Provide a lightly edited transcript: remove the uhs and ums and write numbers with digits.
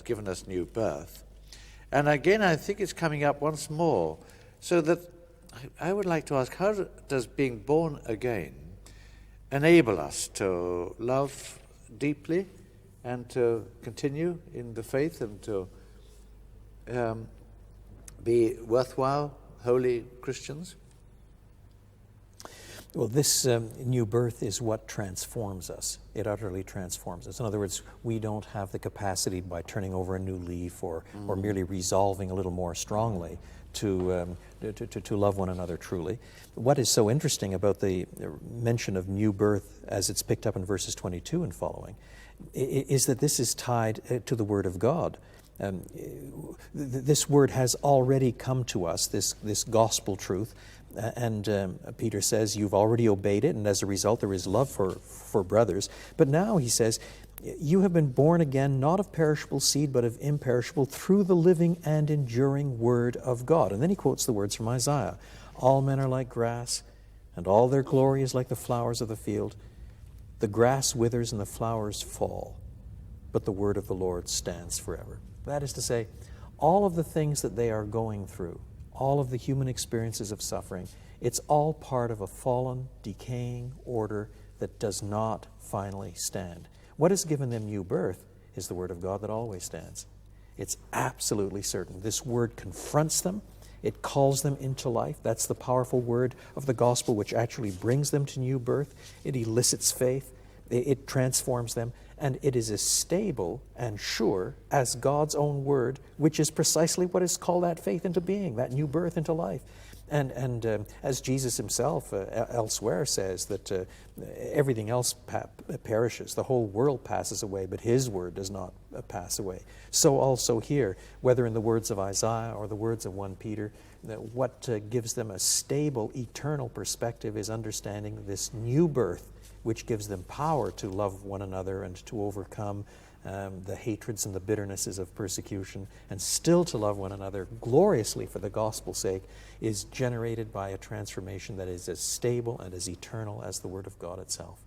given us new birth. And again, I think it's coming up once more. So that I would like to ask, how does being born again enable us to love deeply and to continue in the faith and to be worthwhile, holy Christians? Well, this new birth is what transforms us. It utterly transforms us. In other words, we don't have the capacity by turning over a new leaf or merely resolving a little more strongly to love one another truly. What is so interesting about the mention of new birth as it's picked up in verses 22 and following is that this is tied to the Word of God. This Word has already come to us, this gospel truth, and Peter says you've already obeyed it, and as a result there is love for brothers. But now he says, you have been born again, not of perishable seed, but of imperishable, through the living and enduring Word of God. And then he quotes the words from Isaiah. All men are like grass, and all their glory is like the flowers of the field. The grass withers and the flowers fall, but the word of the Lord stands forever. That is to say, all of the things that they are going through, all of the human experiences of suffering, it's all part of a fallen, decaying order that does not finally stand. What has given them new birth is the Word of God that always stands. It's absolutely certain. This Word confronts them. It calls them into life. That's the powerful word of the gospel which actually brings them to new birth. It elicits faith. It transforms them. And it is as stable and sure as God's own word, which is precisely what has called that faith into being, that new birth into life. And as Jesus himself elsewhere says that everything else perishes, the whole world passes away, but his word does not pass away. So also here, whether in the words of Isaiah or the words of 1 Peter, what gives them a stable, eternal perspective is understanding this new birth, which gives them power to love one another and to overcome the hatreds and the bitternesses of persecution, and still to love one another gloriously for the gospel's sake, is generated by a transformation that is as stable and as eternal as the Word of God itself.